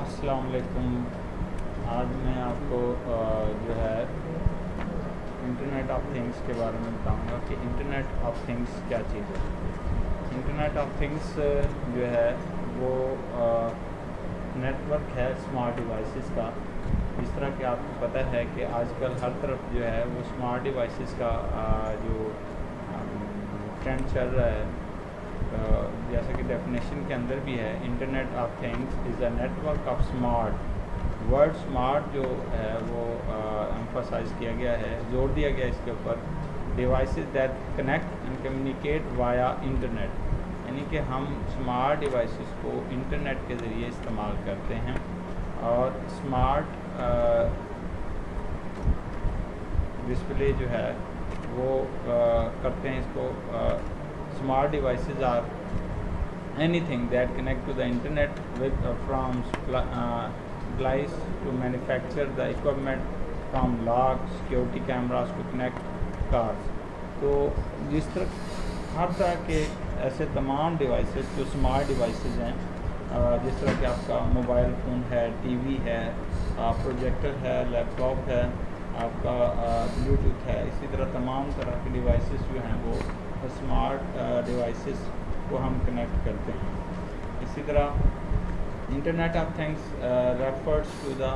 अस्सलाम वालेकुम। आज मैं आपको जो है इंटरनेट ऑफ थिंग्स के बारे में बताऊंगा कि इंटरनेट ऑफ थिंग्स क्या चीज़ है। इंटरनेट ऑफ थिंग्स जो है वो नेटवर्क है स्मार्ट डिवाइसेस का। इस तरह कि आपको पता है कि आजकल हर तरफ जो है वो स्मार्ट डिवाइसेस का जो ट्रेंड चल रहा है, जैसा कि डेफिनेशन के अंदर भी है, internet of things is a network of smart. Word smart जो है वो एम्फसाइज किया गया है, जोर दिया गया इसके ऊपर। Devices that connect and communicate via internet, यानी कि हम स्मार्ट डिवाइसेस को इंटरनेट के ज़रिए इस्तेमाल करते हैं। और स्मार्ट डिस्प्ले जो है वो करते हैं इसको। Smart devices are anything that connect to the internet with from supplies to manufacture the equipment from lock security cameras to connect cars। तो जिस तरह हर तरह के ऐसे तमाम डिवाइसेस जो स्मार्ट डिवाइसेस हैं, जिस तरह कि आपका मोबाइल फ़ोन है, टीवी है, प्रोजेक्टर है, लैपटॉप है, आपका ब्लूटूथ है, इसी तरह तमाम तरह के डिवाइसेस जो हैं वो स्मार्ट डिवाइसेस को हम कनेक्ट करते हैं। इसी तरह internet of things refers to the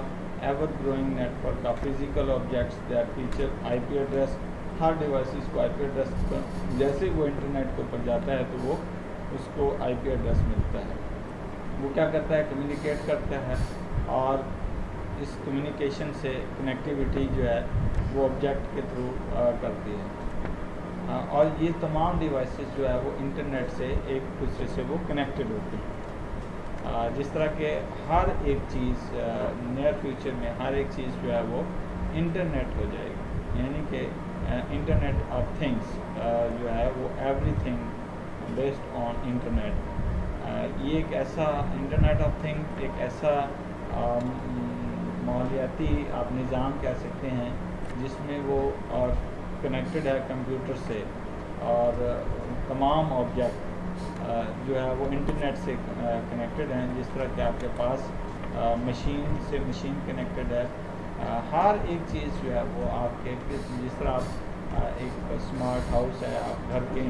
ever growing network of physical objects that feature IP address. हर डिवाइसेस को आईपी एड्रेस जैसे वो इंटरनेट के ऊपर जाता है तो वो उसको आईपी एड्रेस मिलता है। वो क्या करता है, कम्युनिकेट करता है, और इस कम्युनिकेशन से कनेक्टिविटी जो है वो ऑब्जेक्ट के थ्रू करती है। और ये तमाम डिवाइसेस जो है वो इंटरनेट से एक दूसरे से वो कनेक्टेड होती हैं। जिस तरह के हर एक चीज़ नियर फ्यूचर में हर एक चीज़ जो है वो इंटरनेट हो जाएगी, यानी कि इंटरनेट ऑफ थिंग्स जो है वो एवरीथिंग बेस्ड ऑन इंटरनेट। ये एक ऐसा इंटरनेट ऑफ थिंग एक ऐसा माहौलियाती आप निज़ाम कह सकते हैं जिसमें वो कनेक्टेड है कंप्यूटर से, और तमाम ऑब्जेक्ट जो है वो इंटरनेट से कनेक्टेड हैं। जिस तरह कि आपके पास मशीन से मशीन कनेक्टेड है, हर एक चीज़ जो है वो आपके जिस तरह आप एक स्मार्ट हाउस है, आप घर के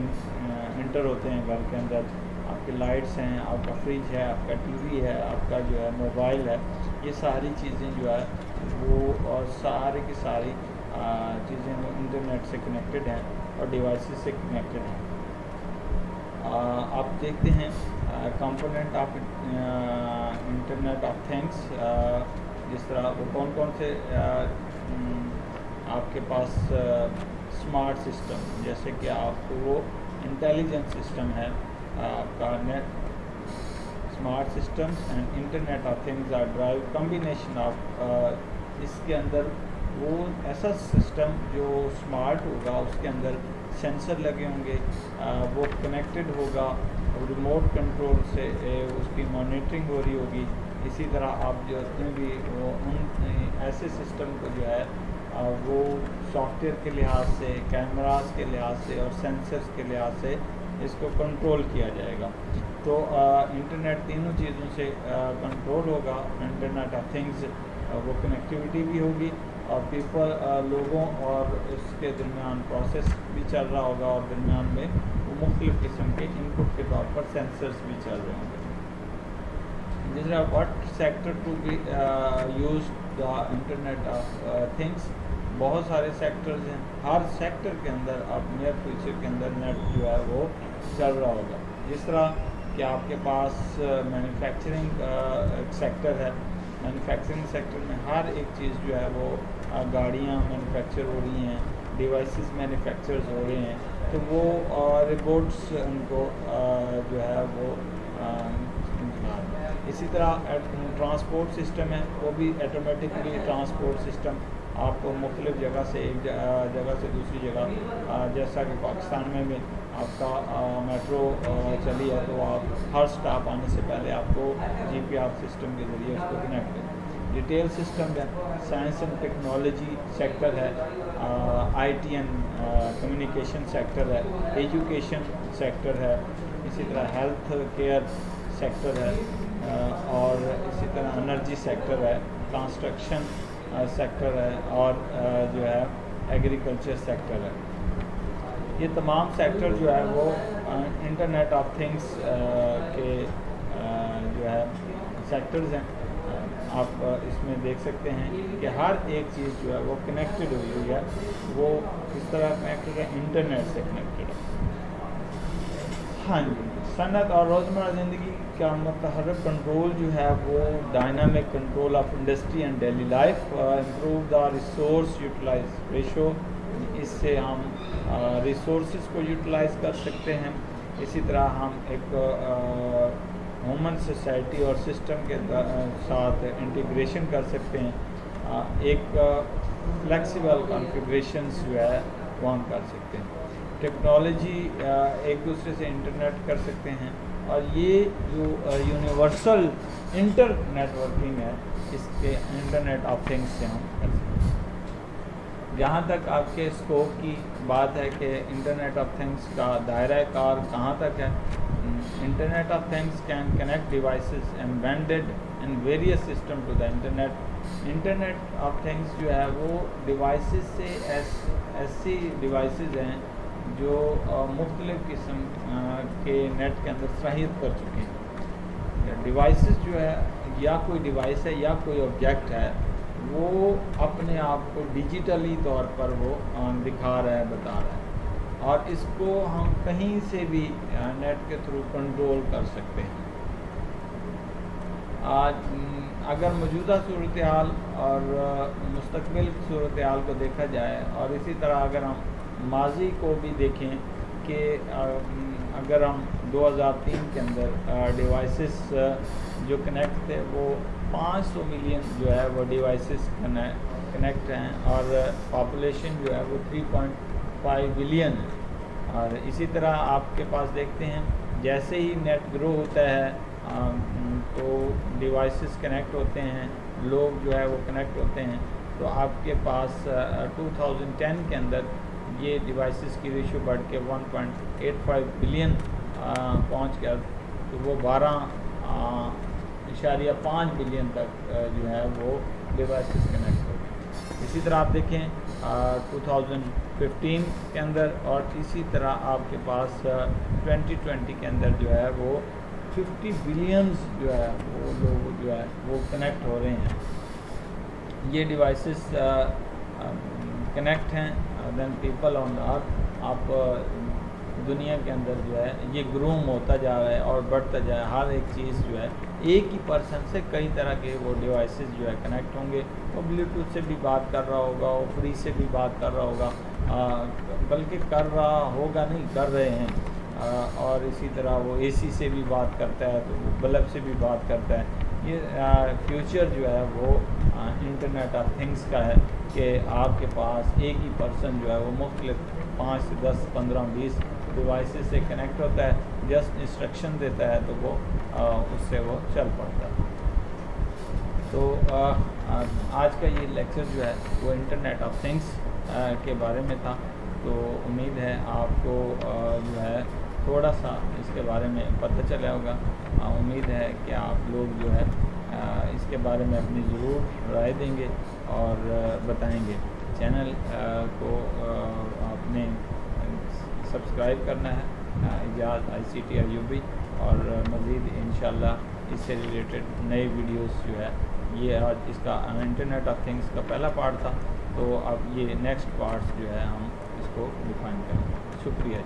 इंटर होते हैं, घर के अंदर आपके लाइट्स हैं, आपका फ्रिज है, आपका टीवी है, आपका जो है मोबाइल है, ये सारी चीज़ें जो है वो और सारी की सारी चीज़ें वो इंटरनेट से कनेक्टेड हैं और डिवाइसेस से कनेक्टेड हैं। आप देखते हैं component of internet of things, जिस तरह वो कौन कौन से आपके पास स्मार्ट सिस्टम, जैसे कि आपको वो इंटेलिजेंट सिस्टम है आपका net smart systems and internet of things are drive combination of. इसके अंदर वो ऐसा सिस्टम जो स्मार्ट होगा, उसके अंदर सेंसर लगे होंगे, वो कनेक्टेड होगा, रिमोट कंट्रोल से उसकी मॉनिटरिंग हो रही होगी। इसी तरह आप जो भी वो उन ऐसे सिस्टम को जो है वो सॉफ्टवेयर के लिहाज से, कैमरास के लिहाज से और सेंसर्स के लिहाज से इसको कंट्रोल किया जाएगा। तो इंटरनेट तीनों चीज़ों से कंट्रोल होगा। इंटरनेट ऑफ थिंग्स वो कनेक्टिविटी भी होगी, और पीपल लोगों और इसके दरमियान प्रोसेस भी चल रहा होगा, और दरमियान में वो मुख्तलिफ़ किस्म के इनपुट के तौर पर सेंसर्स भी चल रहे होंगे। जिस तरह what sector to be use the internet of things, बहुत सारे सेक्टर्स हैं, हर सेक्टर के अंदर अब नियर फ्यूचर के अंदर नेट जो है वो चल रहा होगा। जिस तरह कि आपके पास मैन्युफैक्चरिंग सेक्टर है, मैन्युफैक्चरिंग सेक्टर में हर एक चीज़ जो है वो गाड़ियाँ मैन्युफैक्चर हो रही हैं, डिवाइसेस मैन्युफैक्चर्स हो रहे हैं, तो वो रिपोर्ट्स उनको जो है वो इसी तरह ट्रांसपोर्ट सिस्टम है, वो भी ऑटोमेटिकली ट्रांसपोर्ट सिस्टम आपको मुख्तलिफ़ जगह से एक जगह से दूसरी जगह, जैसा कि पाकिस्तान में भी आपका मेट्रो चली है, तो आप हर स्टॉप आने से पहले आपको जीपीआर सिस्टम के ज़रिए उसको कनेक्ट करें। डिटेल सिस्टम है, साइंस एंड टेक्नोलॉजी सेक्टर है, आईटी एंड कम्युनिकेशन सेक्टर है, एजुकेशन सेक्टर है, इसी तरह हेल्थ केयर सेक्टर है, اور اسی طرح انرجی سیکٹر ہے، کنسٹرکشن سیکٹر ہے، اور جو ہے ایگریکلچر سیکٹر ہے. یہ تمام سیکٹر جو ہے وہ انٹرنیٹ آف تھنگس کے جو ہے سیکٹرز ہیں. آپ اس میں دیکھ سکتے ہیں کہ ہر ایک چیز جو ہے وہ کنیکٹڈ ہوئی ہے. وہ کس طرح کنیکٹڈ ہے؟ انٹرنیٹ سے کنیکٹڈ ہے. ہاں جی، صنعت اور روزمرہ زندگی کا متحرک کنٹرول جو ہے وہ dynamic control of industry and daily life, improve the resource utilise ratio. اس سے ہم ریسورسز کو یوٹیلائز کر سکتے ہیں. اسی طرح ہم ایک ہیومن سوسائٹی اور سسٹم کے ساتھ انٹیگریشن کر سکتے ہیں. ایک فلیکسیبل کانفیگریشنز جو ہے وہ ہم کر سکتے ہیں. ٹیکنالوجی ایک دوسرے سے انٹرنیٹ کر سکتے ہیں، اور یہ جو یونیورسل انٹر نیٹ ورکنگ ہے اس کے انٹرنیٹ آف تھنگس سے ہم کر سکتے ہیں. جہاں تک آپ کے اسکوپ کی بات ہے کہ انٹرنیٹ آف تھنگس کا دائرہ کار کہاں تک ہے، internet of things can connect devices embedded in various system to the internet. Internet of things جو ہے وہ ڈیوائسز سے ایسی ڈیوائسز ہیں جو مختلف قسم کے نیٹ کے اندر صلاحیت کر چکے ہیں. ڈیوائسز جو ہے یا کوئی ڈیوائس ہے یا کوئی آبجیکٹ ہے، وہ اپنے آپ کو ڈیجیٹلی طور پر وہ دکھا رہا ہے، بتا رہا ہے، اور اس کو ہم کہیں سے بھی نیٹ کے تھرو کنٹرول کر سکتے ہیں. آج اگر موجودہ صورتحال اور مستقبل صورتحال کو دیکھا جائے، اور اسی طرح اگر ہم ماضی کو بھی دیکھیں کہ اگر ہم 2003 کے اندر ڈیوائسز جو کنیکٹ تھے وہ 500 ملین جو ہے وہ ڈیوائسز کنیکٹ ہیں، اور پاپولیشن جو ہے وہ 3.5 بلین ہے. اور اسی طرح آپ کے پاس دیکھتے ہیں جیسے ہی نیٹ گرو ہوتا ہے تو ڈیوائسز کنیکٹ ہوتے ہیں، لوگ جو ہے وہ کنیکٹ ہوتے ہیں. تو آپ کے پاس 2010 کے اندر یہ ڈیوائسز کی ریشو بڑھ کے 1.85 بلین پہنچ گیا. تو وہ 12.5 بلین تک جو ہے وہ ڈیوائسز کنیکٹ ہوتے ہیں. اسی طرح آپ دیکھیں 2015 کے اندر، اور اسی طرح آپ کے پاس 2020 کے اندر جو ہے وہ 50 بلینز جو ہے وہ لوگ جو ہے وہ کنیکٹ ہو رہے ہیں. یہ ڈیوائسز کنیکٹ ہیں. دین پیپل آن ارتھ، آپ دنیا کے اندر جو ہے یہ گروم ہوتا جا رہا ہے اور بڑھتا جا رہا ہے. ہر ایک چیز جو ہے ایک ہی پرسن سے کئی طرح کے وہ ڈیوائسز جو ہے کنیکٹ ہوں گے. وہ بلوٹوتھ سے بھی بات کر رہا ہوگا، وہ فری سے بھی بات کر رہا ہوگا، بلکہ کر رہا ہوگا نہیں، کر رہے ہیں. اور اسی طرح وہ اے سی سے بھی بات کرتا ہے، تو وہ بلب سے بھی بات کرتا ہے. یہ فیوچر جو ہے وہ انٹرنیٹ آف تھنگس کا ہے کہ آپ کے پاس ایک ہی پرسن جو ہے وہ مختلف 5 سے 10 15 20 ڈیوائسز سے کنیکٹ ہوتا ہے، جسٹ انسٹرکشن دیتا ہے تو وہ اس سے وہ چل پڑتا ہے. تو آج کا یہ لیکچر جو ہے وہ انٹرنیٹ آف تھنگس کے بارے میں تھا. تو امید ہے آپ کو جو ہے تھوڑا سا اس کے بارے میں پتہ چلا ہوگا. امید ہے کہ آپ لوگ جو ہے اس کے بارے میں اپنی ضرور رائے دیں گے اور بتائیں گے. چینل کو آپ نے سبسکرائب کرنا ہے، اعجاز ICT ایوبی، اور مزید انشاءاللہ اس سے ریلیٹڈ نئے ویڈیوز جو ہے، یہ آج اس کا انٹرنیٹ آف تھنگس کا پہلا پارٹ تھا. تو اب یہ نیکسٹ پارٹس جو ہے ہم اس کو ڈیفائن کریں گے. شکریہ.